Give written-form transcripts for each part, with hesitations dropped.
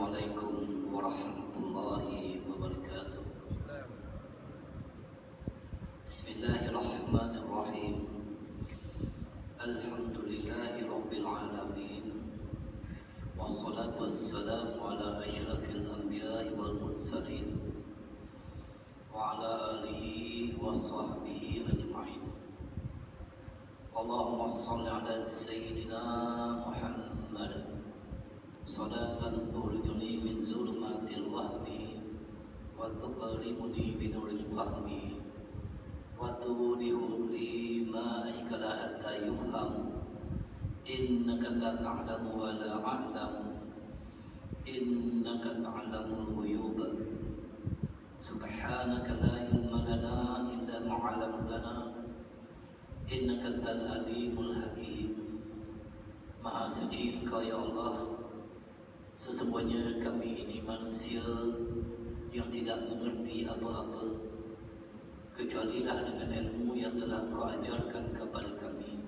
Assalamualaikum warahmatullahi wabarakatuh. Bismillahirrahmanirrahim. Alhamdulillahi rabbil alamin. Wassalatu wassalamu ala asyrafil anbiya'i wal mursalin wa ala alihi wa sahbihi ajma'in. Allahumma salli ala sayyidina Muhammad salatan tukhrijuni min zulumatil wahmi wa tuqarrimuni bi nuril fahmi wa tudihu li ma ashkala hatta yufham innaka ta'lamu wa la a'lam innaka ta'lamul ghuyub subhanaka la ilma lana illa ma 'allamtana innaka antal alimul hakim. Maha suci Engkau ya Allah, sesungguhnya kami ini manusia yang tidak mengerti apa-apa kecualilah dengan ilmu yang telah Engkau ajarkan kepada kami.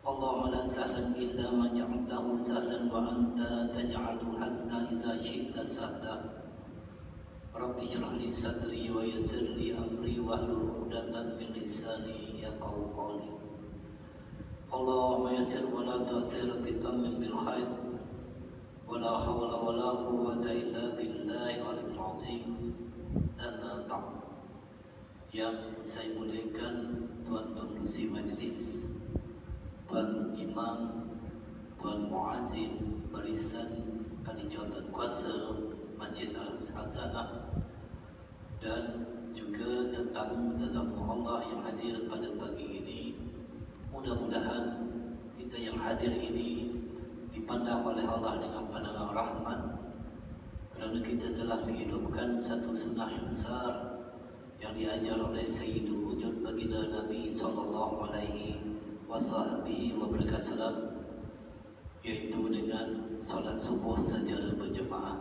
Allahumma la sahlan illa ma ja'altahu sahlan wa anta taj'alul hazna idza syi'ta sahla. Rabbi shrah li sadri wa yassir li amri wahlul 'uqdatam min lisani yafqahu qawli. Allahumma yassir wa la tu'sir bi tammin bil khair. Wala hawla wala quwwata illa billahi al-'aliyyil 'azhim. Amma ba'd. Yang saya muliakan Tuan Pengerusi Majlis, Tuan Imam, Tuan Muazzin Barisan Panitia Kuasa Masjid Al-Hasanah, dan juga tetamu-tetamu Allah yang hadir pada pagi ini. Mudah-mudahan kita yang hadir ini dipandang oleh Allah dengan pandangan rahmat, kerana kita telah menghidupkan satu sunnah yang besar yang diajar oleh Sayyidul Wujud baginda Nabi sallallahu alaihi wasallam, yaitu dengan salat subuh secara berjemaah.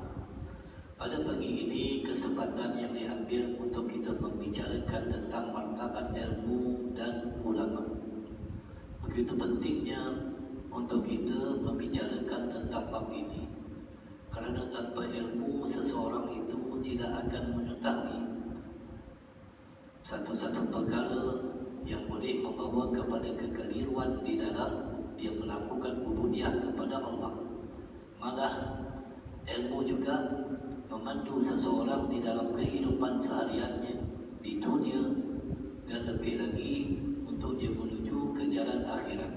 Pada pagi ini kesempatan yang diambil untuk kita membicarakan tentang martabat ilmu dan ulama. Begitu pentingnya untuk kita membicarakan tentang bab ini, kerana tanpa ilmu seseorang itu tidak akan mengetahui satu-satu perkara yang boleh membawa kepada kekeliruan di dalam dia melakukan ubudiyah kepada Allah. Malah ilmu juga memandu seseorang di dalam kehidupan sehariannya di dunia, dan lebih lagi untuk dia menuju ke jalan akhirat.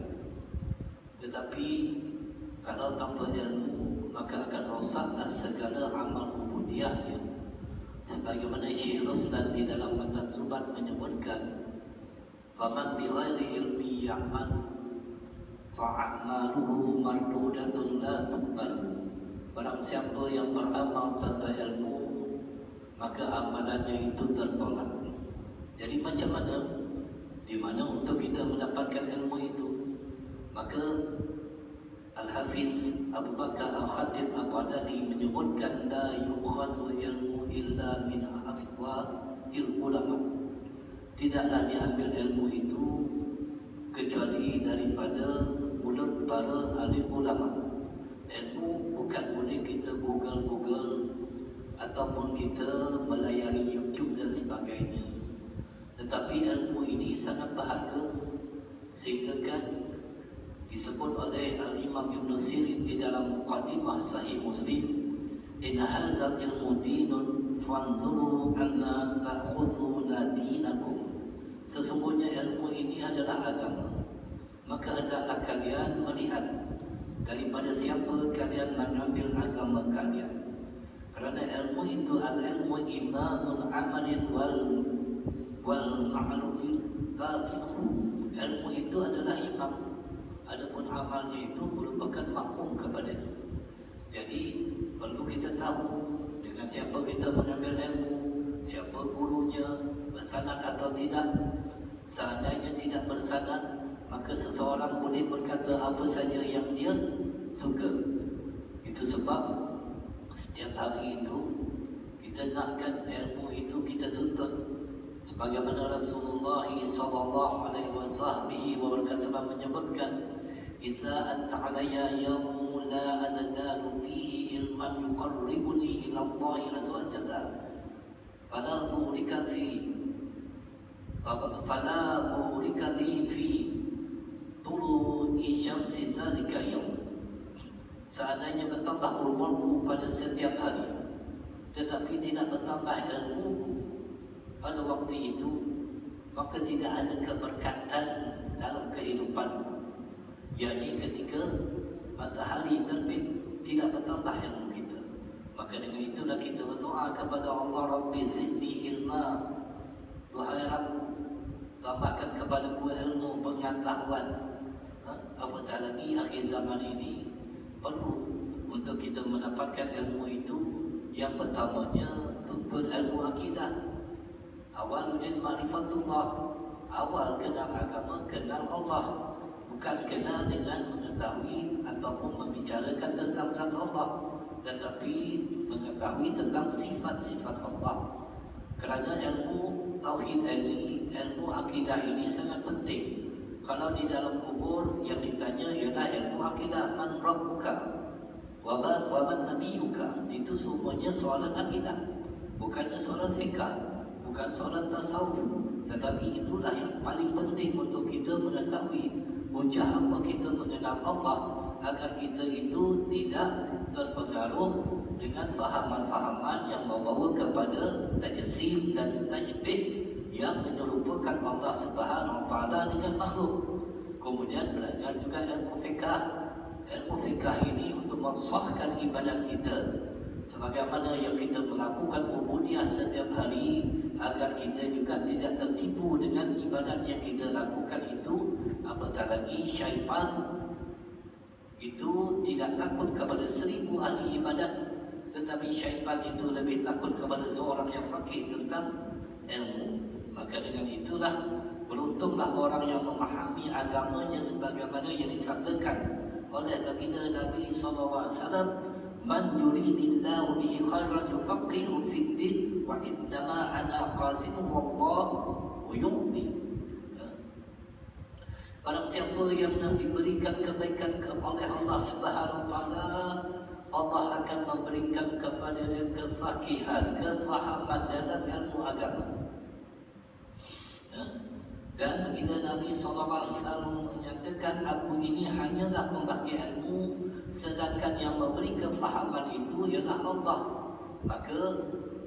Tetapi kalau tanpa ilmu, maka akan rosaklah segala amal ubudiyahnya. Sebagaimana Syekh Ruslan di dalam Matan Zubat menyebutkan, faman bighairi ilmi ya'mal fa'amaluhu mardudatun la tuqbal. Barang siapa yang beramal tanpa ilmu, maka amalannya itu tertolak. Jadi macam mana? Di mana untuk kita mendapatkan ilmu itu? Maka Al-Hafiz Abu Bakar Al-Khatib Al-Baghdadi menyebutkan la yukhadhu ilmu illa min afwahil ulama. Tidaklah diambil ilmu itu kecuali daripada mulut para alim ulama. Ilmu bukan boleh kita google ataupun kita melayari YouTube dan sebagainya. Tetapi ilmu ini sangat berharga, sehingga kan disebut oleh Al-Imam Ibn Sirin di dalam Muqaddimah Sahih Muslim, inna hadzal ilmu dinun fanzuru anna ta'khuzuna dinakum. Sesungguhnya ilmu ini adalah agama, maka hendaklah kalian melihat daripada siapa kalian mengambil agama kalian. Kerana ilmu itu al-ilmu imamun amalin wal ma'lumi tabi'uhu. Ilmu itu adalah imam, adapun amalnya itu merupakan makmum kepadanya. Jadi perlu kita tahu dengan siapa kita mengambil ilmu, siapa gurunya, bersanad atau tidak. Seandainya tidak bersanad, maka seseorang boleh berkata apa saja yang dia suka. Itu sebab setiap hari itu kita nakkan ilmu itu kita tuntut. Sebagaimana Rasulullah sallallahu alaihi wasallam menyebutkan, "Idza anta alayya yawmun la azdalu fihi ilman yuqarribu fala burika li fi tulu'i syamsi zalika yaum. Seandainya bertambah umurku pada setiap hari, tetapi tidak bertambah ilmuku pada waktu itu, maka tidak ada keberkatan dalam kehidupanku. Yakni ketika matahari terbit, tidak bertambah ilmu kita. Maka dengan itulah kita berdoa kepada Allah, Rabbi zidni ilma, wahai Rabbku, tambahkan kepadaku ilmu pengetahuan. Apatah lagi akhir zaman ini perlu untuk kita mendapatkan ilmu itu. Yang pertamanya tuntut ilmu akidah. Awaludin ma'rifatullah, awal kenal agama, kenal Allah, bukan kenal dengan mengetahui ataupun membicarakan tentang zat Allah, tetapi mengetahui tentang sifat-sifat Allah. Kerana ilmu tauhid ini, ilmu akidah ini sangat penting. Kalau di dalam kubur yang ditanya ialah ilmu akidah, man rabbuka wa man nabiyuka, itu semuanya soalan akidah, bukannya soalan fikah, bukan soalan tasawuf. Tetapi itulah yang paling penting untuk kita mengetahui hujah apa kita mengenal Allah, agar kita itu tidak terpengaruh dengan fahaman-fahaman yang membawa kepada tajsim dan tajbih, yang menyerupakan Allah Subhanahu wa taala dengan makhluk. Kemudian belajar juga ilmu fikah. Ilmu fikah ini untuk mensahkan ibadat kita, sebagaimana yang kita melakukan ubudiyah setiap hari, agar kita juga tidak tertipu dengan ibadat yang kita lakukan itu. Apatah lagi syaitan itu tidak takut kepada 1000 ahli ibadat, tetapi syaitan itu lebih takut kepada seorang yang faqih tentang ilmu. Maka dengan itulah beruntunglah orang yang memahami agamanya sebagaimana yang disabdakan oleh baginda Nabi SAW, man yuridillahu bihi khairan yufaqihu fid din wa innama ana qasimun wallahu yu'ti. Barang siapa yang nak diberikan kebaikan oleh Allah Subhanahu wa taala, Allah akan memberikan kepada dia kefakihan, kefahaman dalam ilmu agama. Dan baginda Nabi SAW menyatakan, aku ini hanyalah pembagi ilmu, sedangkan yang memberi kefahaman itu ialah Allah. Maka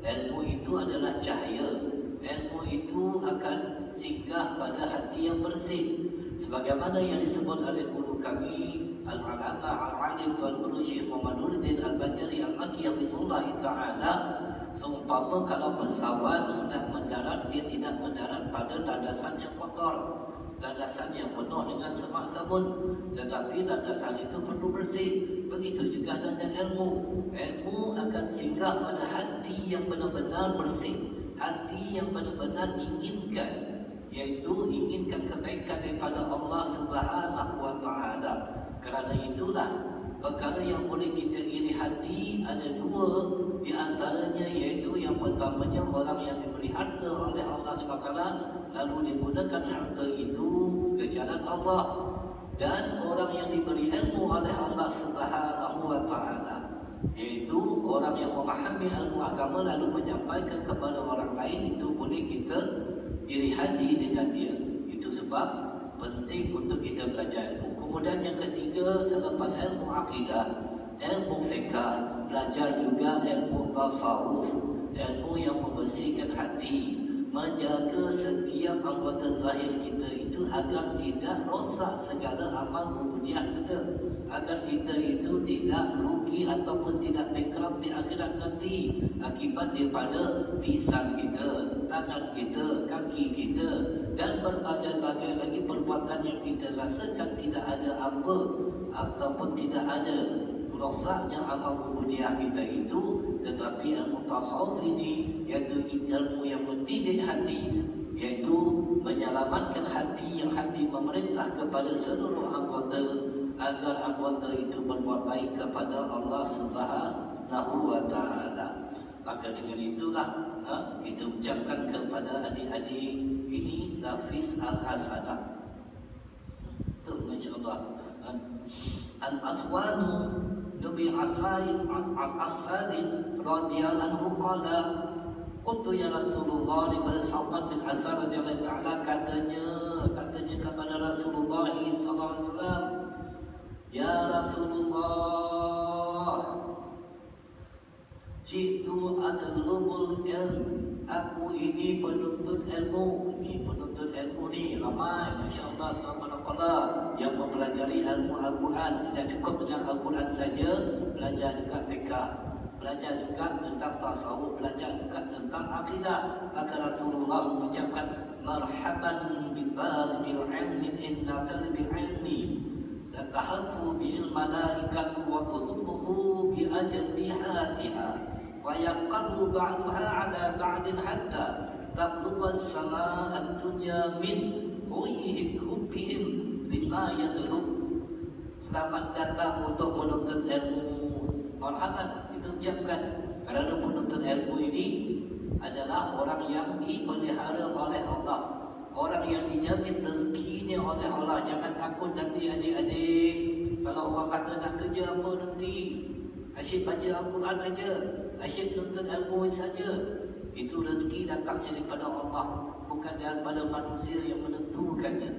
ilmu itu adalah cahaya. Ilmu itu akan singgah pada hati yang bersih, sebagaimana yang disebut oleh guru kami Al-Alama Al-Alim Tuan Guru Syekh Muhammad Nuruddin Al-Bajari Al-Makki Hafizullahi Ta'ala, seumpama kalau pesawat hendak mendarat, dia tidak mendarat pada landasan yang kotor, landasan yang penuh dengan semak sabun, tetapi landasan itu perlu bersih. Begitu juga dengan ilmu. Ilmu akan singgah pada hati yang benar-benar bersih, hati yang benar-benar inginkan, yaitu inginkan kebaikan daripada Allah Subhanahu wa taala. Kerana itulah perkara yang boleh kita iri hati ada dua di antaranya, iaitu yang pertamanya orang yang diberi harta oleh Allah SWT lalu digunakan harta itu ke jalan Allah, dan orang yang diberi ilmu oleh Allah Subhanahu wa taala, iaitu orang yang memahami ilmu agama lalu menyampaikan kepada orang lain, itu boleh kita iri hati dengan dia. Itu sebab penting untuk kita belajar ilmu. Kemudian yang ketiga, selepas ilmu akidah, ilmu fikah, belajar juga ilmu tasawuf, ilmu yang membersihkan hati, menjaga setiap anggota zahir kita itu agar tidak rosak segala amal ubudiyah kita, agar kita itu tidak rugi ataupun tidak bankrupt di akhirat nanti akibat daripada lisan kita, tangan kita, kaki kita, dan berbagai-bagai lagi perbuatan yang kita rasakan tidak ada apa ataupun tidak ada rosaknya amal ubudiyah kita itu. Tetapi ilmu tasawuf ini, iaitu ilmu yang mendidik hati, iaitu menyelamatkan hati, yang hati memerintah kepada seluruh anggota agar anggota itu berbuat baik kepada Allah Subhanahu wa taala. Maka dengan itulah kita ucapkan kepada adik-adik ini Tafiz Al-Hasanah. Itu insya-Allah. Al-Aswanu Nabi As-Sadiq radhiyallahu anhu qala qultu ya Rasulullah, daripada sahabat bin Asad radhiyallahu ta'ala katanya kepada Rasulullah sallallahu alaihi wasallam, ya Rasulullah, jitu atlubul ilm, aku ini penuntut ilmu. Ini penuntut ilmu ni ramai, masya-Allah, tabarakallah, yang mempelajari ilmu Al-Quran. Tidak cukup dengan Al-Quran saja, belajar juga fiqh, belajar juga tentang tasawuf, belajar juga tentang akidah. Maka Rasulullah mengucapkan, marhaban bi talibil ilmi inna talibil ilmi la tahafu bil malaikatu wa tuzmuhu bi ajnihatiha wa yaqalu ba'daha ala ba'din hatta tablugha as-samaa ad-dunya min hubbihim lima yatlub. Selamat datang untuk menuntut ilmu. Marhaban, itu ucapkan, kerana penuntut ilmu ini adalah orang yang dipelihara oleh Allah, orang yang dijamin rezekinya oleh Allah. Jangan takut nanti adik-adik, kalau orang kata nak kerja apa nanti, asyik baca Al-Quran aja, asyik menuntut ilmu saja. Itu rezeki datangnya daripada Allah, bukan daripada manusia yang menentukannya.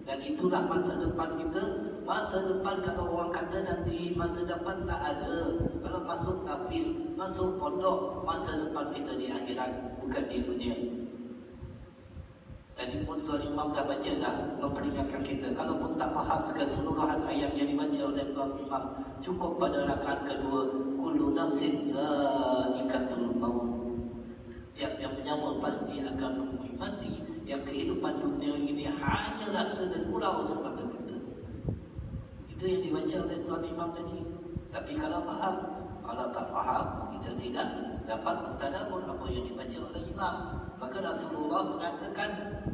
Dan itulah masa depan kita. Masa depan, kalau orang kata nanti masa depan tak ada, kalau masuk tahfiz, masuk pondok, masa depan kita di akhirat, bukan di dunia. Tadi pun Tuan Imam dah baca dah, memperingatkan kita. Kalau pun tak faham keseluruhan ayat yang dibaca oleh Tuan Imam, cukup pada rakaat kedua, kullu nafsin za'iqatul maut, tiap yang menyambut pasti akan menemui mati. Yang kehidupan dunia ini hanyalah sedekurau semata-mata. Itu yang dibaca oleh Tuan Imam tadi. Tapi kalau faham, kalau tak faham, kita tidak dapat mentadabbur apa yang dibaca oleh Imam. Maka Rasulullah mengatakan,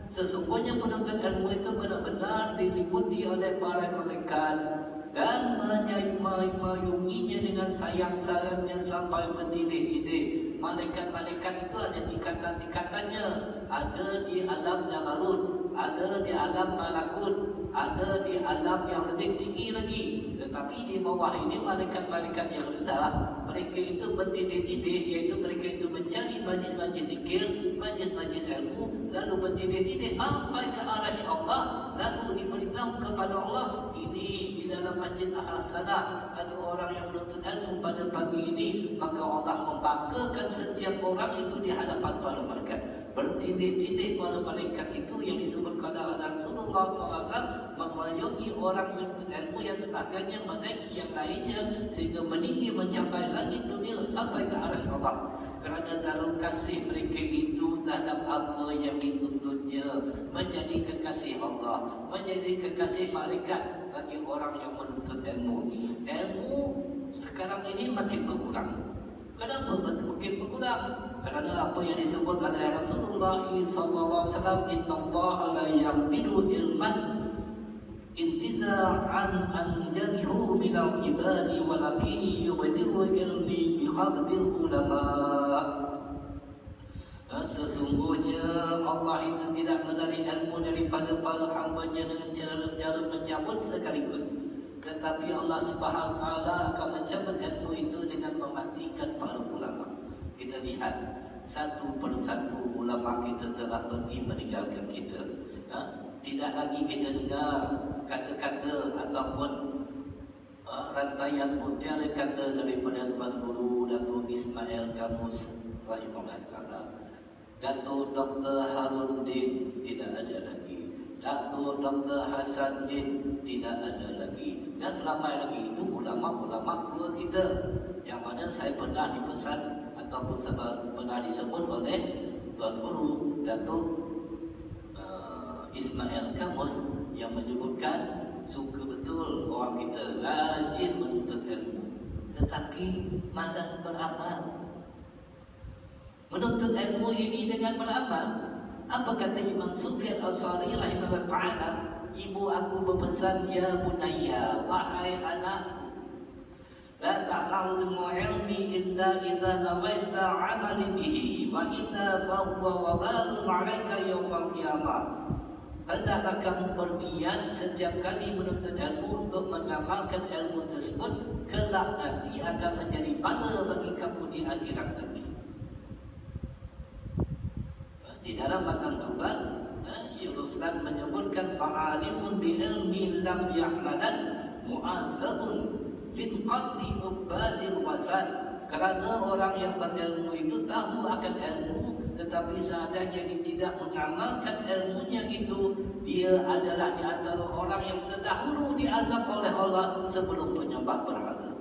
sesungguhnya penuntut ilmu itu benar-benar diliputi oleh para malaikat dan memayunginya dengan sayap-sayapnya sampai bertindih-tindih. Malaikat-malaikat itu ada tingkatan-tingkatannya. Ada di alam Jabarut, ada di alam Malakut, ada di alam yang lebih tinggi lagi. Tetapi di bawah ini malaikat-malaikat yang rendah, mereka itu bertindih-tindih, iaitu mereka itu mencari majlis-majlis zikir, majlis-majlis ilmu, lalu bertindih-tindih sampai ke arasy Allah, lalu diberitahu kepada Allah, ini di dalam Masjid Al-Hasanah ada orang yang menuntut ilmu pada pagi ini. Maka Allah membanggakan setiap orang itu di hadapan para malaikat. Bertindih-tindih para malaikat itu yang disebutkan oleh Rasulullah SAW, memayungi orang menuntut ilmu yang sebagainya menaiki yang lainnya sehingga meninggi mencapai langit dunia sampai ke arasy Allah. Kerana dalam kasih mereka itu terhadap apa yang dituntutnya, menjadi kekasih Allah, menjadi kekasih malaikat bagi orang yang menuntut ilmu. Ilmu sekarang ini makin berkurang. Kenapa makin berkurang? Kerana apa yang disebut oleh Rasulullah SAW, innallaha la yaqbidu ilman intiza'an an yadhihu minal ibadi walakin yubdiru ilmi biqabdil ulama. Sesungguhnya Allah itu tidak menarik ilmu daripada para hamba-Nya dengan cara mencabut sekaligus. Tetapi Allah Subhanahu Wa Taala akan mencabut ilmu itu dengan mematikan para ulama. Kita lihat satu persatu ulama kita telah pergi meninggalkan kita. Tidak lagi kita dengar kata-kata ataupun rantaian mutiara kata daripada Tuan Guru Datuk Ismail Kamus rahimahullah taala. Datuk Dr. Harun Din tidak ada lagi. Datuk Dr. Hasan Din tidak ada lagi. Dan ramai lagi itu ulama-ulama tua kita, yang mana saya pernah dipesan ataupun pernah disebut oleh Tuan Guru Datuk Ismail Kamus, yang menyebutkan suka betul orang kita rajin menuntut ilmu tetapi malas beramal. Menuntut ilmu ini dengan beramal. Apa kata Imam Sufyan Al-Sari rahimahullah ta'ala? Ibu aku berpesan, ya bunayya, wahai anakku, la ta'lamu ilmi illa idza nawaita 'amali bihi wa inna fa huwa wabalun 'alaika yaumal qiyamah. Hendaklah kamu berniat setiap kali menuntut ilmu untuk mengamalkan ilmu tersebut, kelak nanti akan menjadi bala bagi kamu di akhirat nanti. Di dalam matan surat Syekhul Islam menyebutkan fa'alimun bi ilmi lam ya'malan mu'adzabun min qadri ubadir wasad. Kerana orang yang berilmu itu tahu akan ilmu, tetapi seandainya dia tidak mengamalkan ilmunya itu, dia adalah di antara orang yang terdahulu diazab oleh Allah sebelum penyembah berhala.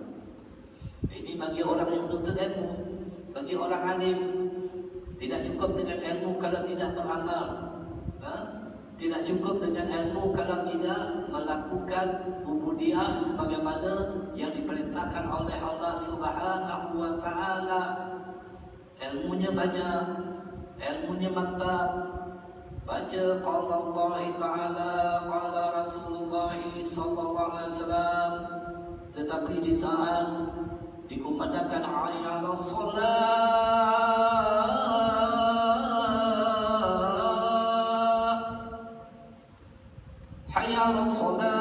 Ini bagi orang yang menuntut ilmu. Bagi orang alim, tidak cukup dengan ilmu kalau tidak beramal. Tidak cukup dengan ilmu kalau tidak melakukan ubudiyah sebagaimana yang diperintahkan oleh Allah Subhanahu wa taala. Ilmunya banyak, ilmunya mantap. Baca qala Allah taala, qala Rasulullah sallallahu alaihi wasallam. Tetapi di saat dikumandangkan hayya 'alas shalah, hayya 'alas shalah,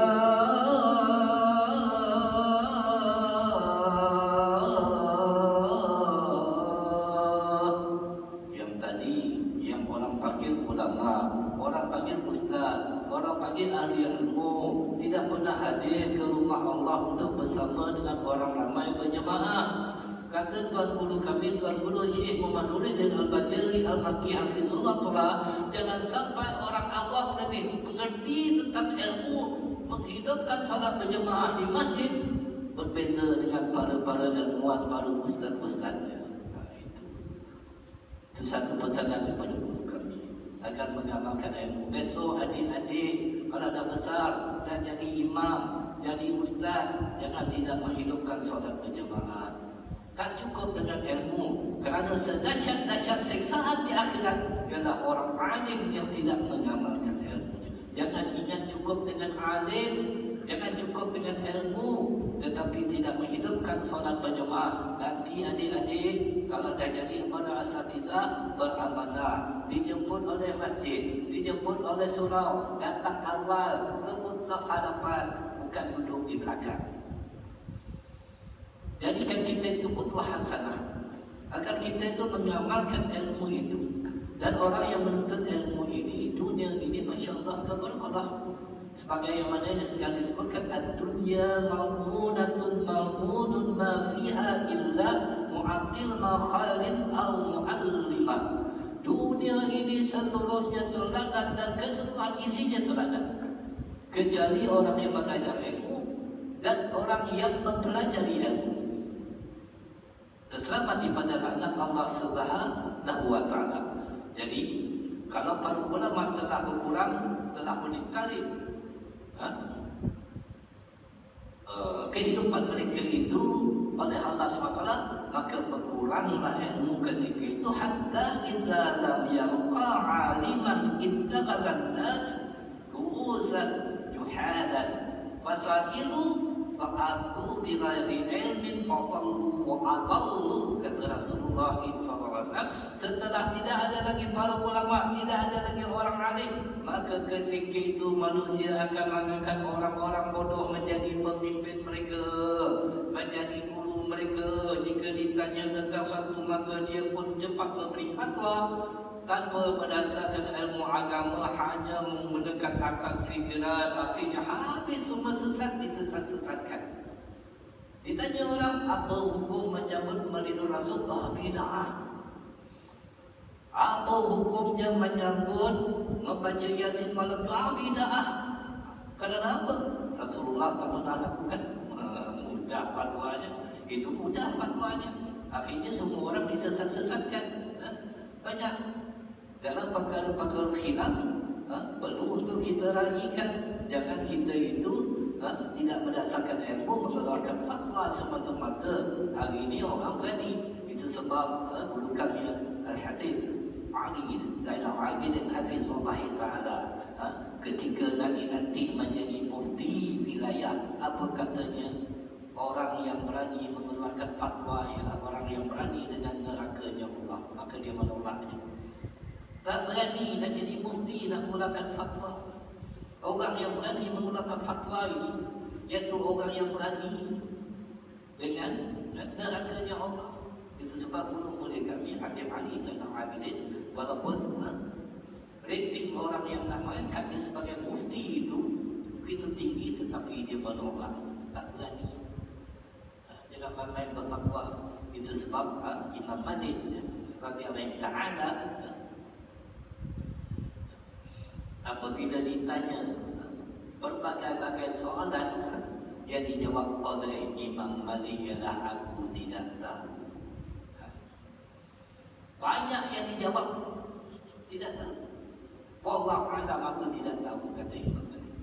yang tadi yang orang panggil ulama, orang panggil ustaz, orang panggil ahli ilmu, tidak pernah hadir ke rumah Allah untuk bersama dengan orang ramai berjemaah. Kata Tuan Guru kami, Tuan Guru Syekh Muhammad Nuruddin Al-Badiri Al-Makki Hafizullah Ta'ala, jangan sampai orang awam lebih mengerti tentang ilmu menghidupkan salat berjemaah di masjid berbeza dengan para ilmuwan, para ustaz-ustaznya. Itu satu pesanan daripada guru kami, agar mengamalkan ilmu. Besok adik-adik kalau dah besar, dah jadi imam, jadi ustaz, jangan tidak menghidupkan solat berjemaah. Tak cukup dengan ilmu, kerana sedahsyat-dahsyat siksaan di akhirat ialah orang alim yang tidak mengamalkan ilmunya. Jangan ingat cukup dengan alim, jangan cukup dengan ilmu, tetapi tidak menghidupkan solat berjemaah. Nanti adik-adik kalau dah jadi para asatizah beramanah, dijemput oleh masjid, dijemput oleh surau, datang awal, rebut saf hadapan, bukan duduk di belakang. Jadikan kita itu qudwah hasanah, agar kita itu mengamalkan ilmu itu. Dan orang yang menuntut ilmu ini, dunia ini Masya Allah tabarakallah, sebagai yang mana yang disebutkan ad-dunya mawmunatun mawmunun ma fiha illa mu'atil ma khairin au mu'allimah. Dunia ini seluruhnya terlantar dan keseluruhan isinya terlantar, kecuali orang yang mengajar ilmu dan orang yang mempelajari ilmu. Terselamat daripada laknat Allah Subhanahu wa taala. Jadi kalau para ulama telah berkurang, telah ditalib kehidupan mereka itu oleh Allah SWT, maka berkuranglah ilmu ketika itu. Hatta iza lam yabqa aliman ittakhadhan nas ru'usan juhadan fasailu fa'atu bighairi ilmin fadallu wa adallu, kata Rasulullah SAW. Setelah tidak ada lagi para ulama, tidak ada lagi orang alim, maka ketika itu manusia akan mengangkat orang-orang bodoh menjadi pemimpin mereka, menjadi guru mereka. Jika ditanya tentang satu, maka dia pun cepat memberi fatwa tanpa berdasarkan ilmu agama, hanya menggunakan akal fikiran. Akhirnya habis semua sesat, disesat-sesatkan. Ditanya orang, apa hukum menyambut Maulid Rasul? Bid'ah. Apa hukumnya menyambut membaca Yasin malam Jumat? Bid'ah. Kerana apa? Rasulullah tak pernah lakukan. Mudah fatwanya. Itu mudah fatwanya. Akhirnya semua orang disesat-sesatkan. Banyak dalam perkara-perkara khilaf perlu untuk kita raikan. Jangan kita itu tidak berdasarkan ilmu mengeluarkan fatwa semata-mata. Hari ini orang berani. Itu sebab guru kami Al-Hadid Ali Zainal Abidin Hafizullah Ta'ala ketika nanti menjadi mufti wilayah, apa katanya? Orang yang berani mengeluarkan fatwa ialah orang yang berani dengan nerakanya Allah. Maka dia menolaknya. Tak berani nak jadi mufti, nak mengeluarkan fatwa. Orang yang berani mengeluarkan fatwa ini, iaitu orang yang berani dengan nerakanya Allah. Itu sebab guru mulia kami Habib Ali Zainal Abidin, walaupun rating orang yang nak mengangkat dia sebagai mufti itu tinggi, tetapi dia menolak, tak berani. Jangan main-main berfatwa. Itu sebab Imam Malik radhiyallahu ta'ala apabila ditanya berbagai-bagai soalan yang dijawab oleh Imam Malik ialah aku tidak tahu. Banyak yang dijawab tidak tahu. Wallahu a'lam, aku tidak tahu, kata Imam Malik.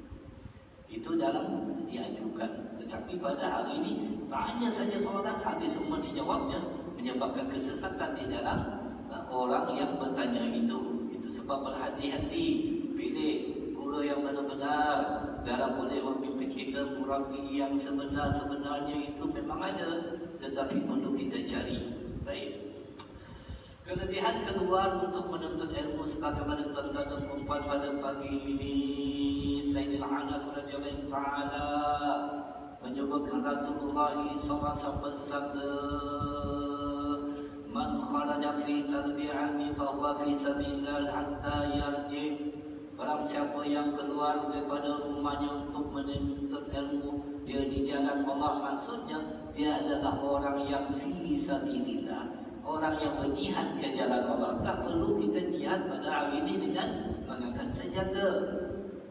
Itu dalam diajukan. Tetapi pada hari ini tanya saja soalan, habis semua dijawabnya, menyebabkan kesesatan di dalam orang yang bertanya itu. Itu sebab berhati-hati, pilih guru yang benar-benar dalam boleh memimpin kita. Murabi yang sebenarnya itu memang ada, tetapi perlu kita cari. Baik. Kelebihan keluar untuk menuntut ilmu sebagaimana tuan-tuan dan puan pada pagi ini, Sayyidina Anas radhiyallahu ta'ala menyebutkan Rasulullah SAW bersabda, man kharaja fi tarbi'ani fa huwa fi sabilillah hatta yarji. Barang siapa yang keluar daripada rumahnya untuk menuntut ilmu, dia di jalan Allah, maksudnya dia adalah orang yang fi sabilillah, orang yang berjihad ke jalan Allah. Tak perlu kita jihad pada hari ini dengan mengangkat senjata,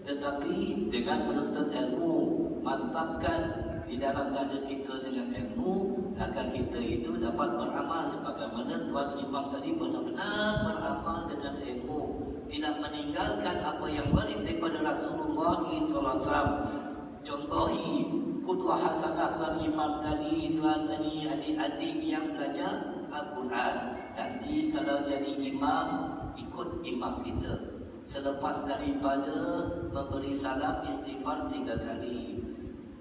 tetapi dengan menuntut ilmu, mantapkan di dalam dada kita dengan ilmu agar kita itu dapat beramal sebagaimana Tuan Imam tadi benar-benar beramal dengan ilmu, tidak meninggalkan apa yang baik daripada Rasulullah SAW. Contohi qudwah hasanah Tuan Imam tadi, tuan ini adik-adik yang belajar Al-Quran. Nanti kalau jadi imam, ikut imam kita. Selepas daripada memberi salam, istighfar 3 kali.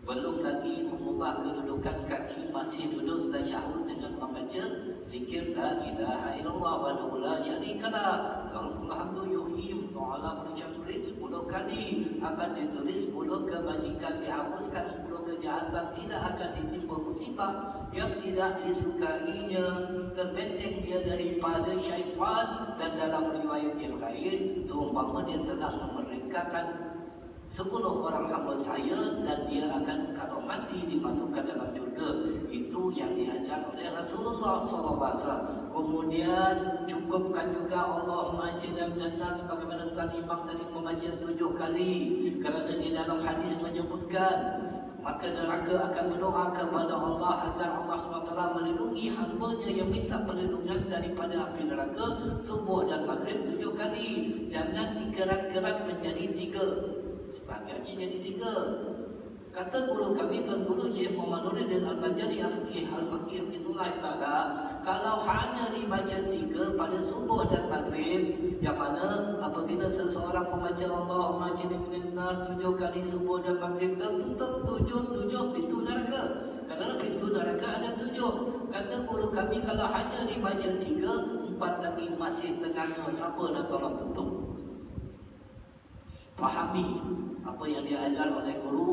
Belum lagi mengubah kedudukan kaki, masih duduk tasyahud dengan membaca zikir la ilaha illallah wa la syarikalah lahul hamdu yuhyi wa ala kulli 10 kali. Akan ditulis 10 kebajikan, dihapuskan 10 kejahatan, tidak akan ditimpa musibah yang tidak disukainya, terbenteng dia daripada syaitan. Dan dalam riwayat yang lain, seumpama dia telah memerdekakan 10 orang hamba saya dan dia akan kalau mati dimasukkan dalam syurga. Itu yang diajar oleh Rasulullah SAW. Kemudian cukupkan juga Allahumma ajirna minan nar sebagaimana Tuan Imam tadi membaca 7 kali, kerana di dalam hadis menyebutkan maka neraka akan berdoa kepada Allah agar Allah SWT melindungi hamba-Nya yang minta perlindungan daripada api neraka. Subuh dan maghrib 7 kali. Jangan dikerat-kerat menjadi 3. Sebagiannya jadi 3. Kata guru kami, Tuan Guru Syekh Muhammad Nuruddin Al-Bajali Al-Makki Hafizullah Ta'ala, kalau hanya dibaca 3 pada subuh dan maghrib, yang mana apabila seseorang membaca Allahumma ajirni minan nar 7 kali subuh dan maghrib, tertutup 7 pintu neraka. Kerana pintu neraka ada 7. Kata guru kami, kalau hanya dibaca 3, 4 lagi masih tengah, siapa nak tolong tutup? Fahami apa yang diajar oleh guru,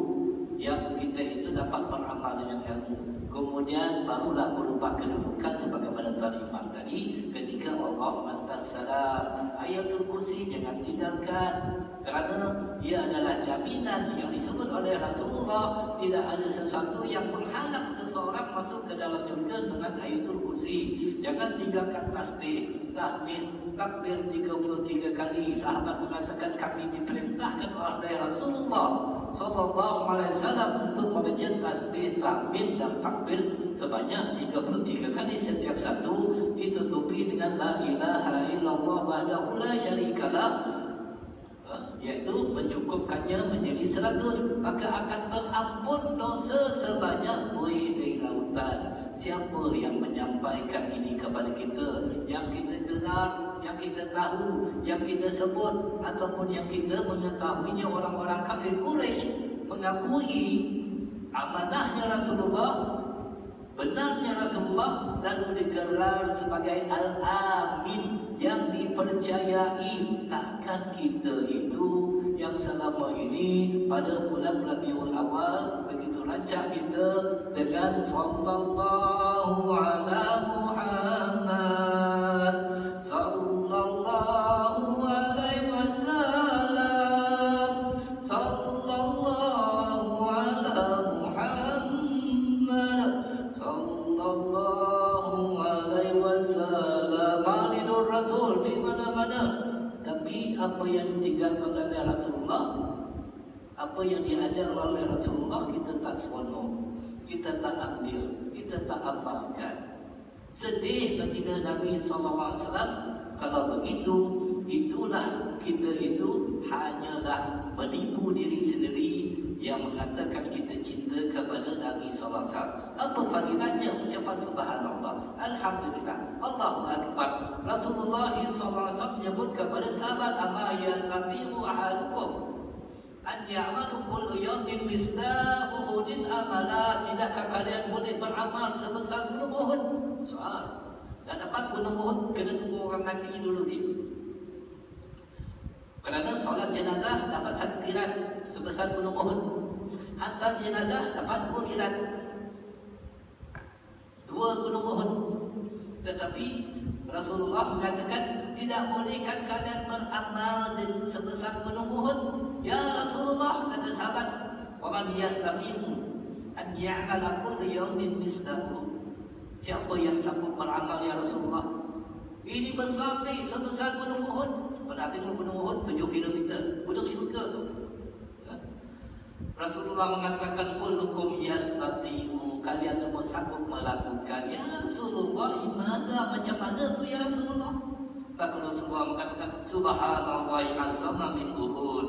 yang kita itu dapat beramal dengan ilmu. Kemudian barulah berubah kedudukan sebagaimana Tuan Imam tadi ketika Allah mantas salam. Ayatul Kursi jangan tinggalkan, kerana dia adalah jaminan yang disebut oleh Rasulullah. Tidak ada sesuatu yang menghalang seseorang masuk ke dalam syurga dengan Ayatul Kursi. Jangan tinggalkan tasbih, tahmid, takbir 33 kali. Sahabat mengatakan kami diperintahkan oleh Rasulullah SAW untuk membaca tasbih, tahmid dan takbir sebanyak 33 kali. Setiap satu ditutupi dengan la ilaha illallah wahdahu la syarikalah, iaitu mencukupkannya menjadi 100. Maka akan terampun dosa sebanyak buih di lautan. Siapa yang menyampaikan ini kepada kita, yang kita dengar, yang kita tahu, yang kita sebut, ataupun yang kita mengetahuinya? Orang-orang kafir Quraisy mengakui amanahnya Rasulullah, benarnya Rasulullah, lalu digelar sebagai Al-Amin, yang dipercayai. Takkan kita itu yang selama ini pada bulan Rabiul Awal begitu lancar kita dengan sallallahu ala Muhammad, sallallahu alaihi wasallam, sallallahu ala Muhammad, sallallahu alaihi wasallam. Maulidur Rasul di mana-mana. Tapi apa yang ditinggalkan oleh Rasulullah, apa yang diajar oleh Rasulullah, kita tak seronok, kita tak ambil, kita tak amalkan. Sedih baginda Nabi SAW. Kalau begitu, itulah kita itu hanyalah menipu diri sendiri yang mengatakan kita cinta kepada Nabi SAW. Apa fadilahnya ucapan subhanallah, alhamdulillah, Allahu Akbar. Rasulullah SAW menyebut kepada sahabat, ama yastati'u ahadukum an ya'malu kullu yawmin misla Uhudin amala. Tidakkah kalian boleh beramal sebesar gunung Uhud? Soal. Dan dapat gunung Uhud kena tunggu orang mati dulu ni. Kerana solat jenazah dapat satu kirat sebesar gunung Uhud. Hantar jenazah dapat 2 kirat, 2 gunung Uhud. Tetapi Rasulullah mengatakan, tidak bolehkan kalian beramal sebesar gunung Uhud? Ya Rasulullah, kata sahabat, wa man yastati'u an ya'mala kullu yawmin mislahu. Siapa yang sanggup beramal ya Rasulullah? Ini besar ni, sebesar gunung Uhud. Pernah tengok gunung Uhud 7 km, gunung syurga tu. Rasulullah mengatakan, kullukum yastati'u, kalian semua sanggup melakukan. Ya Rasulullah, imaza, macam mana tu ya Rasulullah? Maka Rasulullah mengatakan, subhanallah azama min Uhud,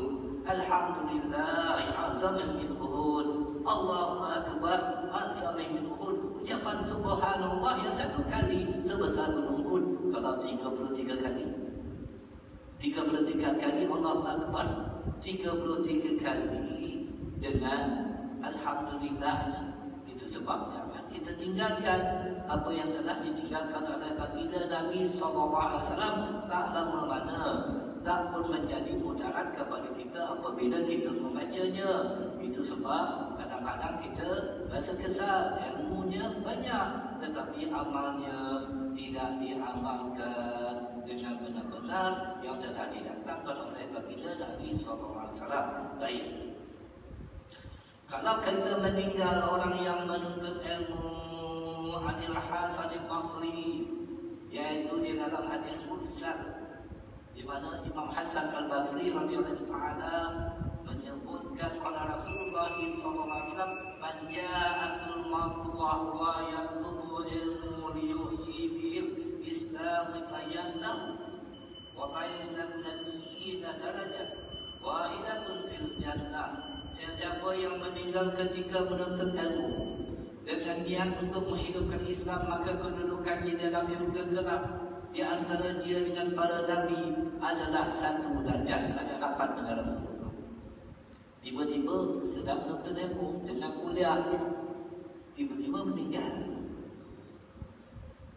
alhamdulillah azama min Uhud, Allahu Akbar azama min Uhud. Ucapan subhanallah yang satu kali sebesar gunung Uhud. Kalau 33 kali, 33 kali Allahu Akbar, 33 kali dengan alhamdulillahnya. Itu sebab jangan kita tinggalkan apa yang telah ditinggalkan oleh baginda Nabi SAW. Tak lama mana, tak pun menjadi mudarat kepada kita apabila kita membacanya. Itu sebab kadang-kadang kita rasa kesal, ilmunya banyak tetapi amalnya tidak diamalkan dengan benar-benar yang telah didatangkan oleh baginda Nabi SAW. Baik, kalau kita meninggal orang yang menuntut ilmu Anil Hasan al-Basri, yaitu di dalam hadis mursal, di mana Imam Hasan al-Basri radhiyallahu taala menyebutkan qala Rasulullah sallallahu alaihi wasallam, man ja'atul mautu wa huwa yatlubu ilmu liyuhyi bil Islam fayanam wa bainan nabiyina darajat wahidatun fil jannah. Siapa yang meninggal ketika menuntut ilmu dengan niat untuk menghidupkan Islam, maka kedudukannya dalam syurga gelap. Di antara dia dengan para nabi adalah satu darjat, sangat rapat dengan Rasulullah. Tiba-tiba sedang menuntut ilmu dengan kuliah, tiba-tiba meninggal.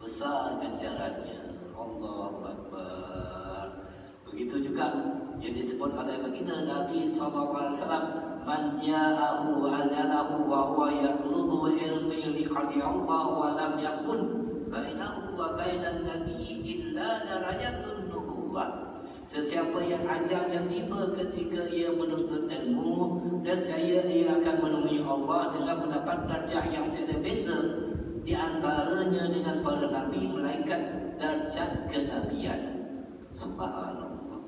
Besar ganjarannya. Allahu Akbar. Begitu juga yang disebut oleh baginda Nabi SAW, man ja'ahu ajalahu wa huwa yatlubu ilmi liqadi Allah wa lam yakun bainahu wa bainan nabi illa darajatun nubuwah. Sesiapa yang ajalnya tiba ketika ia menuntut ilmu, nescaya ia akan menemui Allah dengan mendapat darjah yang tiada beza di antaranya dengan para nabi, melainkan darjat kenabian. Subhanallah.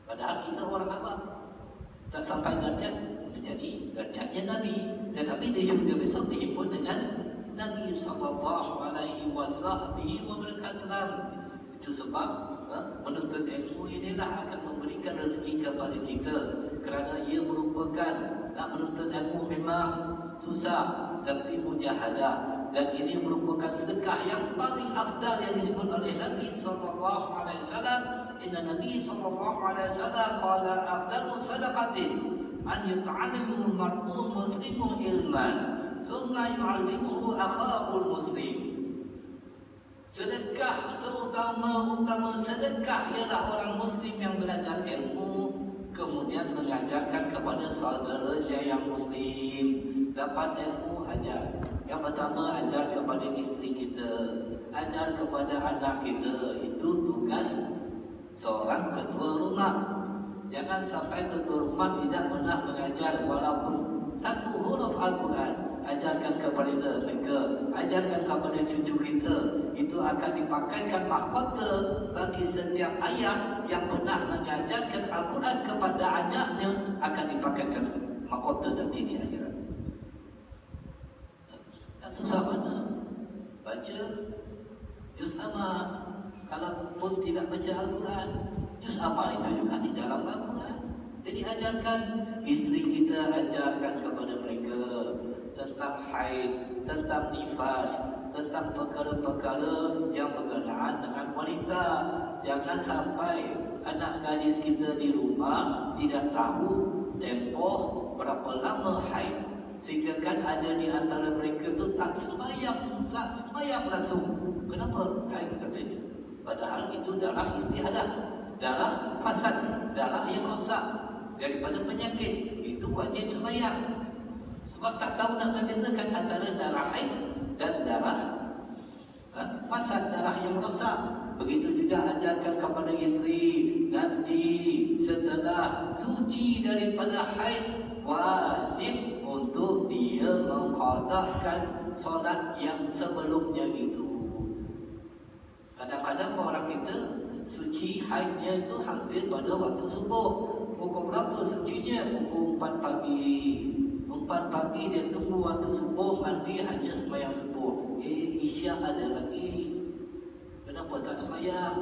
Padahal kita orang awam, tak sampai darjat menjadi darjatnya Nabi, tetapi di syurga besok dihimpun dengan Nabi sallallahu alaihi wasallam. Itu sebab menuntut ilmu inilah akan memberikan rezeki kepada kita, kerana ia merupakan, nak menuntut ilmu memang susah, tapi mujahadah. Dan ini merupakan sedekah yang paling afdal yang disebut oleh Nabi sallallahu alaihi wasallam. Inna Nabi sallallahu alaihi wasallam qala afdalu sadaqatin an yut'alimu mar'u muslimu ilman summa yu'allimuhu akhahul muslim. Sedekah terutama sedekah ialah orang muslim yang belajar ilmu kemudian mengajarkan kepada saudaranya yang muslim. Dapat ilmu, ajar. Yang pertama, ajar kepada isteri kita, ajar kepada anak kita. Itu tugas seorang ketua rumah. Jangan sampai ketua rumah tidak pernah mengajar walaupun satu huruf Al-Quran. Ajarkan kepada mereka, ajarkan kepada cucu kita. Itu akan dipakaikan mahkota bagi setiap ayah yang pernah mengajarkan Al-Quran kepada anaknya, akan dipakaikan mahkota nanti di akhirat. Tak susah mana baca juz amma. Kalau pun tidak baca Al-Quran, juz amma itu juga di dalam Al-Quran. Jadi ajarkan isteri kita, ajarkan kepada mereka tentang haid, tentang nifas, tentang perkara-perkara yang berkenaan dengan wanita. Jangan sampai anak gadis kita di rumah tidak tahu tempoh berapa lama haid, sehingga kan ada di antara mereka tu tak sembahyang langsung. Kenapa? Haid katanya. Padahal itu darah istihadah, darah fasad, darah yang rosak daripada penyakit. Itu wajib sembahyang. Sebab tak tahu nak membezakan antara darah haid dan darah fasad, darah yang rosak. Begitu juga ajarkan kepada isteri, nanti setelah suci daripada haid, wajib untuk dia mengqadahkan solat yang sebelumnya itu. Kadang-kadang orang kita suci haidnya itu hampir pada waktu subuh. Pukul berapa sucinya? Pukul 4 pagi. 4 pagi dia tunggu waktu subuh, mandi hanya sembahyang subuh. Isyak ada lagi. Kenapa tak sembahyang?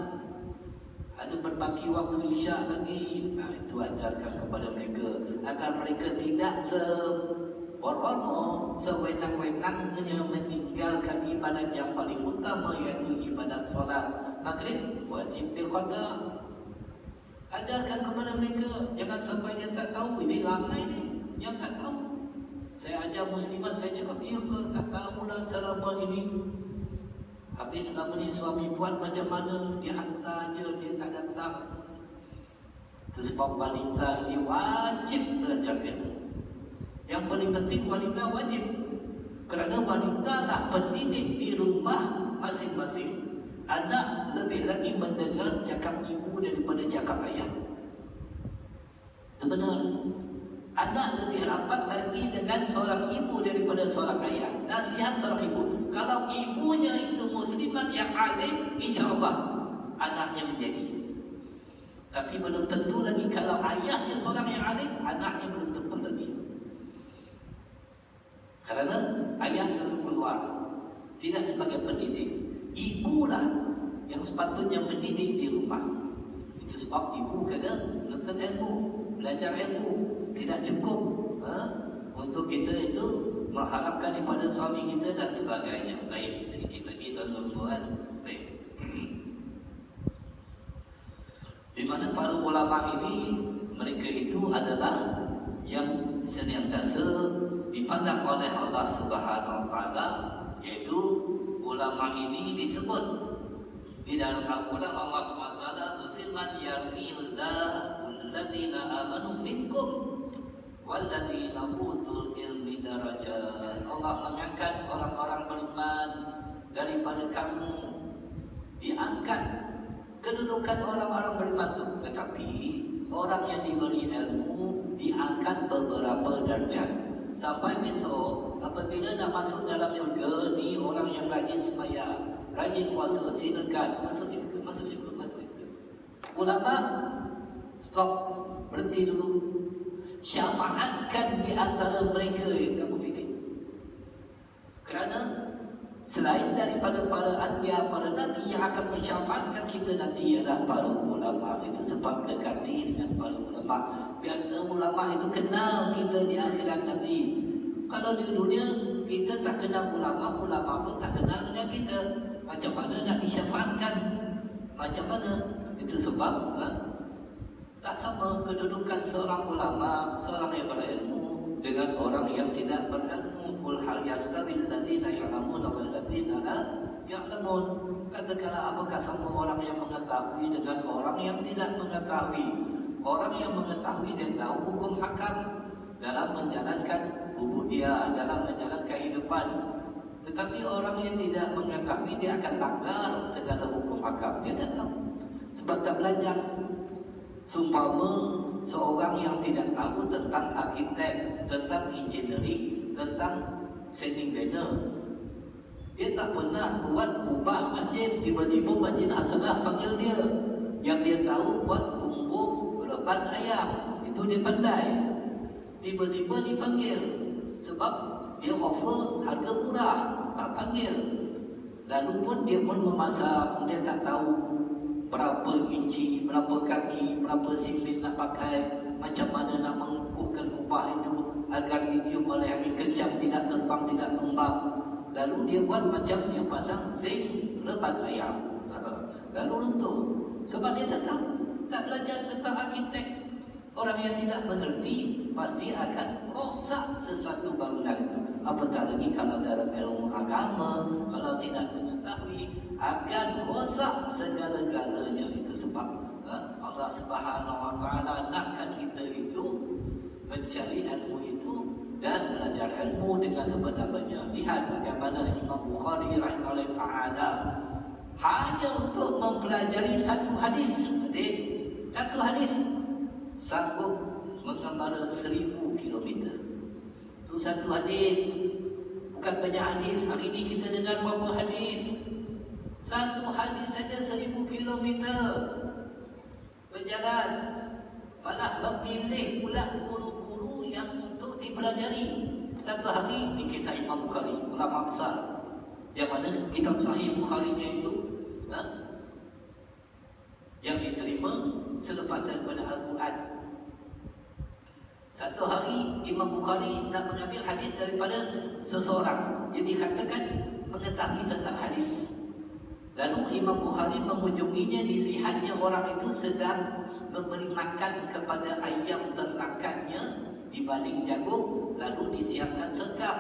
Ada berbagi waktu isyak lagi. Itu ajarkan kepada mereka agar mereka tidak sembrono, sewenang-wenangnya meninggalkan ibadat yang paling utama, iaitu ibadat solat maghrib wajib qada. Ajarkan kepada mereka, jangan sampai dia tak tahu. Ini ramai ni yang tak tahu. Saya ajar muslimat, saya cakap, ya ke? Tak tahulah selama ini. Habis selama ni suami buat macam mana, dia hantar je, dia tak datang. Itu sebab wanita ini wajib belajar ilmu. Yang paling penting wanita wajib, kerana wanita lah pendidik di rumah masing-masing. Anak lebih lagi mendengar cakap ibu daripada cakap ayah. Itu benar. Anak lebih rapat lagi dengan seorang ibu daripada seorang ayah. Nasihat seorang ibu. Kalau ibunya itu muslimat yang alim, insya-Allah anaknya menjadi. Tapi belum tentu lagi kalau ayahnya seorang yang alim, anaknya belum tentu lagi. Kerana ayah selalu keluar, tidak sebagai pendidik. Ibulah yang sepatutnya mendidik di rumah. Itu sebab ibu kena menuntut ilmu, belajar ilmu. Tidak cukup untuk kita itu mengharapkan daripada suami kita dan sebagainya. Baik, sedikit lagi tuan-tuan. Baik. Di mana para ulama ini, mereka itu adalah yang senantiasa dipandang oleh Allah Subhanahu wa taala, yaitu ulama ini disebut di dalam Al-Quran. Allah SWT berfirman, yarfa'illahu alladhina amanu minkum walladzina utul ilmi darajat. Allah mengangkat orang-orang beriman daripada kamu. Diangkat kedudukan orang-orang beriman itu. Tetapi orang yang diberi ilmu diangkat beberapa darjat. Sampai besok apabila nak masuk dalam syurga, ni orang yang rajin sembahyang, rajin puasa, silakan masuk syurga, masuk syurga, masuk syurga. Ulama stop, berhenti dulu. Syafaatkan di antara mereka yang kamu pilih. Kerana selain daripada para anbiya, para nabi, yang akan mensyafaatkan kita nanti adalah para ulama. Itu sebab dekati dengan para ulama, biar ulama itu kenal kita di akhirat nanti. Kalau di dunia kita tak kenal ulama, ulama pun tak kenal dengan kita, macam mana nak disyafaatkan? Macam mana? Itu sebab tak sama kedudukan seorang ulama, seorang yang berilmu dengan orang yang tidak berilmu. qul hal yastawil ladzina ya'lamuna wal ladzina la ya'lamun. Katakanlah, apakah sama orang yang mengetahui dengan orang yang tidak mengetahui? Orang yang mengetahui dan tahu hukum hakam dalam menjalankan ubudiyah, dalam menjalankan kehidupan. Tetapi orang yang tidak mengetahui, dia akan langgar segala hukum hakam. Dia tak tahu sebab tak belajar. Sumpama seorang yang tidak tahu tentang arkitek, tentang engineering, tentang seni bina, dia tak pernah buat ubah masjid. Tiba-tiba Masjid Hasanah panggil dia. Yang dia tahu buat bumbung leban ayam, itu dia pandai. Tiba-tiba dipanggil sebab dia offer harga murah, panggil. Lalu pun dia pun memasak, dia tak tahu berapa inci, berapa kaki, berapa silit nak pakai, macam mana nak mengukuhkan kubah itu agar ditiup oleh angin kencang, tidak terbang, tidak tumbang. Lalu dia buat macam dia pasang zinc lebat ayam, lalu runtuh. Sebab dia tak tahu, tak belajar tentang arkitek. Orang yang tidak mengerti pasti akan rosak sesuatu bangunan itu. Apatah lagi kalau dalam ilmu agama, kalau tidak mengetahui, akan rosak segala-galanya. Itu sebab Allah Subhanahu Wa Taala nakkan kita itu mencari ilmu itu dan belajar ilmu dengan sebenarnya. Lihat bagaimana Imam Bukhari rahimahullah taala hanya untuk mempelajari satu hadis, satu hadis sanggup mengembara 1000 kilometer. Itu satu hadis, bukan banyak hadis. Hari ini kita dengar berapa hadis? Satu hadis saja 1000 kilometer berjalan. Malah memilih pula guru-guru yang untuk dipelajari. Satu hari, ini kisah Imam Bukhari, ulama besar, yang mana kitab Sahih Bukharinya itu yang diterima selepas daripada Al-Quran. Satu hari Imam Bukhari nak mengambil hadis daripada seseorang yang dikatakan mengetahui tentang hadis. Lalu Imam Bukhari mengunjunginya, dilihatnya orang itu sedang memberi makan kepada ayam ternakannya di baling jagung, lalu disiapkan sekam.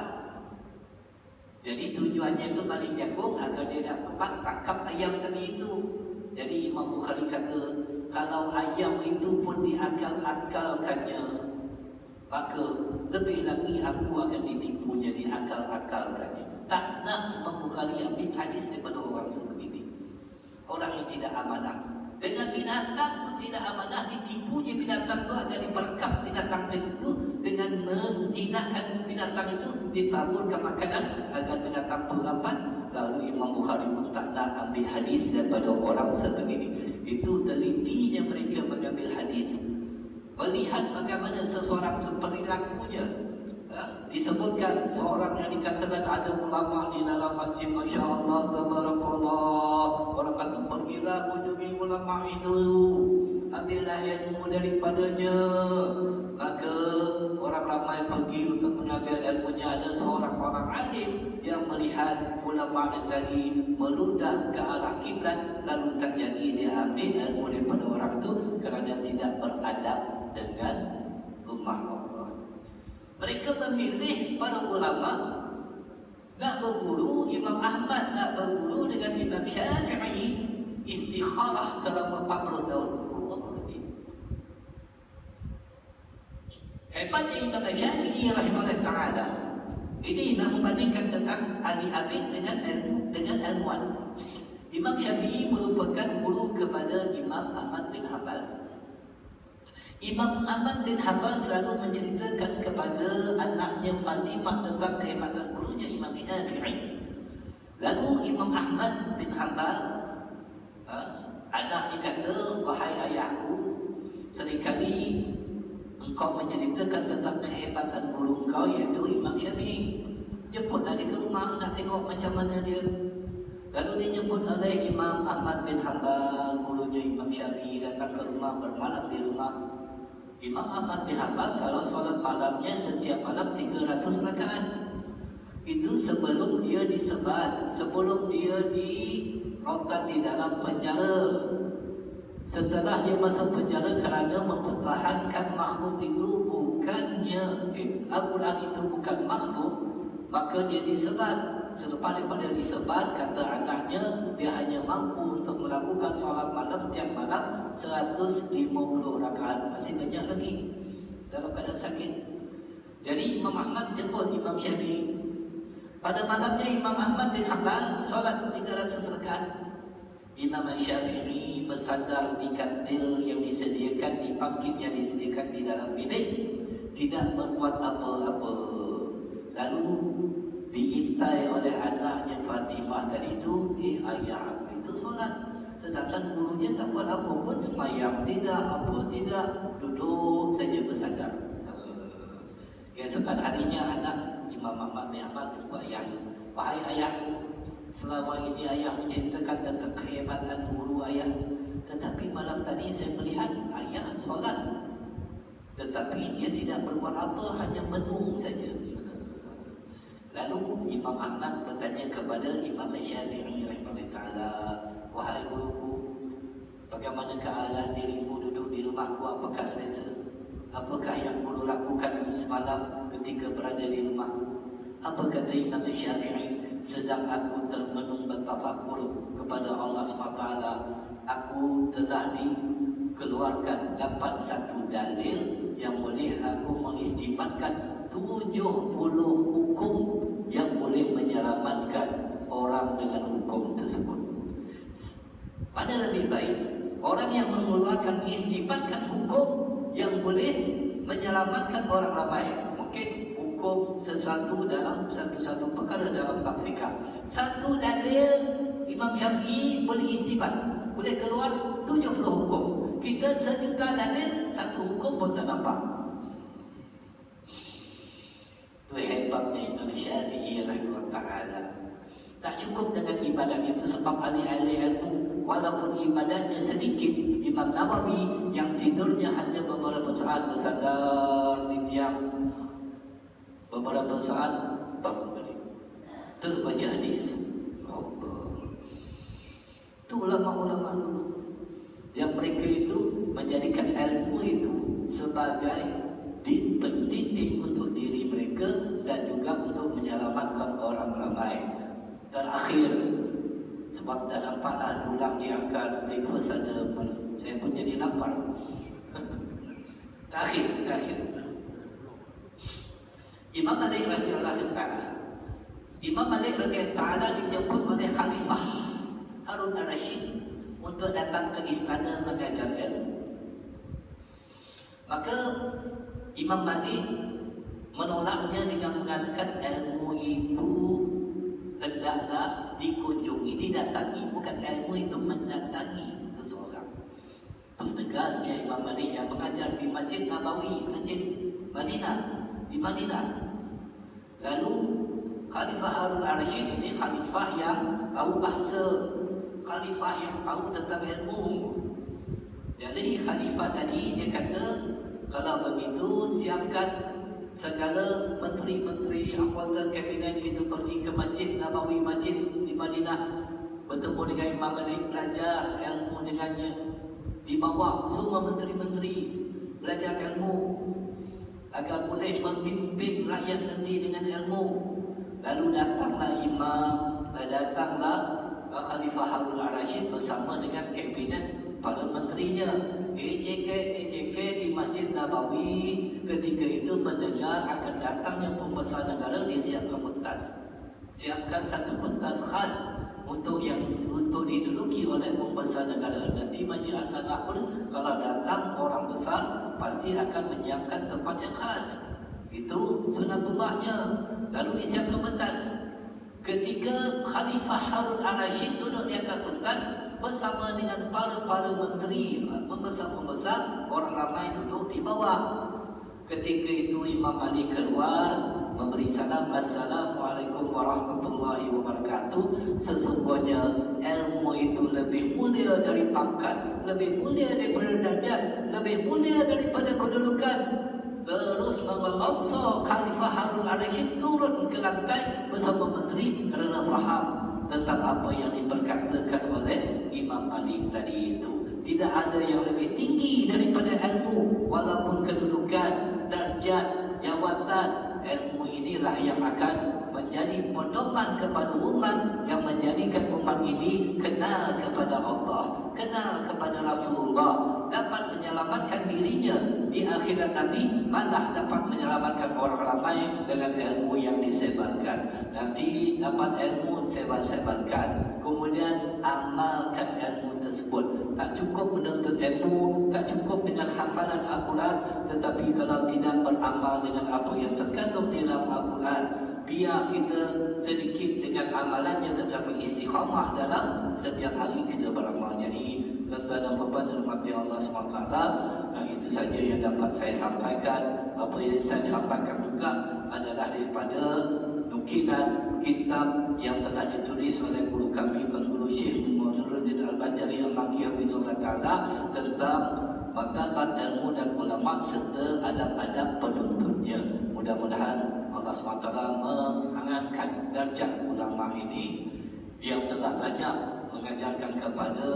Jadi tujuannya itu baling jagung agar dia dapat tangkap ayam tadi itu. Jadi Imam Bukhari kata, kalau ayam itu pun diakal-akalkannya, maka lebih lagi aku akan ditipunya, diakal-akalkannya. Tak nak Imam Bukhari ambil hadis daripada orang seperti ini, orang yang tidak amanah. Dengan binatang pun tidak amanah, ditipunya binatang itu agar diperkap binatang itu dengan menjinakkan binatang itu, ditaburkan makanan agar binatang itu dapat. Lalu Imam Bukhari pun tak nak ambil hadis daripada orang seperti ini. Itu telitinya mereka mengambil hadis, melihat bagaimana seseorang itu perilakunya. Disebutkan seorang yang dikatakan ada ulama di dalam masjid, Masya Allah, Tabarakallah. Orang kata, pergilah kunjungi ulama itu, ambillah ilmu daripadanya. Maka orang ramai pergi untuk mengambil ilmunya. Ada seorang orang alim yang melihat ulama tadi meludah ke arah kiblat, lalu tak jadi dia ambil ilmu daripada orang itu kerana tidak beradab dengan rumah Allah. Mereka memilih para ulama, nak berguru Imam Ahmad, nak berguru dengan Imam Syafi'i, istikharah selama 40 tahun. Hebatnya Imam Syafi'i rahimahullah ta'ala. Ini nak membandingkan tentang ahli abid dengan ilmuwan. Imam Syafi'i merupakan guru kepada Imam Ahmad bin Hanbal. Imam Ahmad bin Hanbal selalu menceritakan kepada anaknya Fatimah tentang kehebatan gurunya Imam Syafi'i. Lalu Imam Ahmad bin Hanbal, anaknya kata, wahai ayahku, seringkali engkau menceritakan tentang kehebatan guru engkau, iaitu Imam Syafi'i. Jemputlah dia ke rumah, nak tengok macam mana dia. Lalu dijemput oleh Imam Ahmad bin Hanbal, gurunya Imam Syafi'i, datang ke rumah, bermalam di rumah. Imam Ahmad bin Hanbal kalau solat malamnya setiap malam 300 rakaat. Itu sebelum dia disebat, sebelum dia dirotan di dalam penjara. Setelah dia masuk penjara kerana mempertahankan makhluk itu bukannya Al-Quran itu bukan makhluk, maka dia disebat. Selepas daripada disebat, kata anaknya, dia hanya mampu untuk melakukan solat malam tiap malam 150 rakaat. Masih banyak lagi dalam keadaan sakit. Jadi Imam Ahmad jemput Imam Syafi'i. Pada malamnya Imam Ahmad bin Hanbal solat 300 rakaat. Imam Syafi'i bersandar di katil yang disediakan, di pangkit yang disediakan di dalam bilik, tidak berbuat apa-apa. Lalu diintai oleh anaknya Fatimah tadi itu, ayah aku itu solat, sedangkan gurunya tak buat apa pun, semayang tidak, apa tidak, duduk saja bersandar. Keesokan harinya anak Imam Ahmad bin Hanbal jumpa ayahnya. Wahai ayahku, selama ini ayah menceritakan tentang kehebatan guru ayah, tetapi malam tadi saya melihat ayah solat, tetapi dia tidak berbuat apa, hanya menung saja. Lalu Imam Ahmad bertanya kepada Imam Syafi'i rahimahullah ta'ala, wahai guruku, bagaimana keadaan dirimu duduk di rumahku, apakah selesa? Apakah yang guru lakukan semalam ketika berada di rumahku? Apa kata Imam Syafi'i? Sedang aku termenung bertafakur kepada Allah SWT, aku telah dikeluarkan, dapat satu dalil yang boleh aku mengistibatkan 70 hukum yang boleh menyelamatkan orang dengan hukum tersebut. Mana lebih baik? Orang yang mengeluarkan istibatkan hukum yang boleh menyelamatkan orang ramai. Mungkin hukum sesuatu dalam satu perkara dalam bab fikah. Satu dalil Imam Syafi'i boleh istibat, boleh keluar 70 hukum. Kita 1 juta dalil, satu hukum pun tak nampak. Itu hebatnya Imam Syafi'i rahimahullah ta'ala. Tak cukup dengan ibadat itu, sebab ahli-ahli ilmu walaupun ibadatnya sedikit, Imam Nawawi yang tidurnya hanya beberapa saat bersandar di tiang, beberapa saat bangun balik, terus baca hadis. Itu ulama-ulama dulu yang mereka itu menjadikan ilmu itu sebagai pendinding untuk diri mereka dan juga untuk menyelamatkan orang ramai. Terakhir, sebab tak nampaklah dulang diangkat, breakfast ada, saya pun jadi lapar. Terakhir Imam Malik radhiyallahu ta'ala, Imam Malik radhiyallahu ta'ala dijemput oleh Khalifah Harun al-Rashid untuk datang ke istana mengajar ilmu. Maka Imam Malik menolaknya dengan mengatakan ilmu itu hendaklah dikunjungi, didatangi, bukan ilmu itu mendatangi seseorang. Itu tegasnya Imam Malik yang mengajar di Masjid Nabawi, Masjid Madinah, di Madinah. Lalu Khalifah Harun al-Rashid ini khalifah yang tahu bahasa, khalifah yang tahu tentang ilmu. Jadi khalifah tadi dia kata, kalau begitu siapkan segala menteri-menteri, anggota kabinet kita pergi ke Masjid Nabawi, Masjid di Madinah, bertemu dengan Imam Malik, belajar ilmu dengannya. Dibawa semua menteri-menteri belajar ilmu agar boleh memimpin rakyat nanti dengan ilmu. Lalu datanglah Khalifah Harun al-Rashid bersama dengan kabinet para menterinya, AJK di Masjid Nabawi. Ketika itu mendengar akan datangnya pembesar negara, dia siapkan pentas, siapkan satu pentas khas untuk diduduki oleh pembesar negara. Nanti Masjid Hasanah pun kalau datang orang besar pasti akan menyiapkan tempat yang khas. Itu sunatullahnya. Lalu disiapkan pentas. Ketika Khalifah Harun al-Rashid duduk di atas pentas bersama dengan para menteri, pembesar-pembesar, orang ramai duduk di bawah. Ketika itu Imam Malik keluar memberi salam, Assalamualaikum warahmatullahi wabarakatuh. Sesungguhnya ilmu itu lebih mulia dari pangkat, lebih mulia daripada derajat, lebih mulia daripada kedudukan. Terus melonsor Khalifah Harun al-Rashid turun ke lantai bersama menteri kerana faham tentang apa yang diperkatakan oleh Imam Malik tadi itu. Tidak ada yang lebih tinggi daripada ilmu, walaupun kedudukan, darjat, jawatan. Ilmu inilah yang akan menjadi pedoman kepada umat yang menjadikan umat ini kenal kepada Allah, kenal kepada Rasulullah, dapat menyelamatkan dirinya di akhirat nanti, malah dapat menyelamatkan orang ramai dengan ilmu yang disebarkan. Nanti dapat ilmu, sebar-sebarkan, kemudian amalkan ilmu tersebut. Tak cukup menuntut ilmu, tak cukup dengan hafalan Al-Quran, tetapi kalau tidak beramal dengan apa yang terkandung dalam Al-Quran, biar kita sedikit dengan amalannya tetapi istiqamah dalam setiap hari kita beramal. Jadi tuan-tuan dan puan-puan dirahmati Allah SWT, itu saja yang dapat saya sampaikan. Apa yang saya sampaikan juga adalah daripada nukilan kitab yang telah ditulis oleh guru kami, Tuan Guru Syekh Nuruddin Al-Banjari Al-Makki Hafizullah Ta'ala, tentang martabat ilmu dan ulama serta adab-adab penuntutnya. Mudah-mudahan Allah SWT mengangkat darjat ulama ini yang telah banyak mengajarkan kepada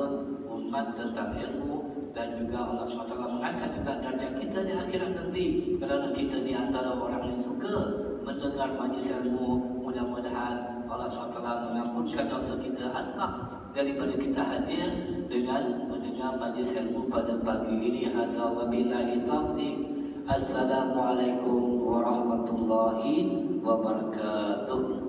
umat tentang ilmu, dan juga Allah SWT mengangkat juga darjat kita di akhirat nanti, kerana kita di antara orang yang suka mendengar majlis ilmu. Mudah-mudahan Allah SWT mengampunkan dosa kita asnaf daripada kita hadir dengan mendengar majlis ilmu pada pagi ini. Hadza wa billahi taufiq. Assalamualaikum warahmatullahi wabarakatuh.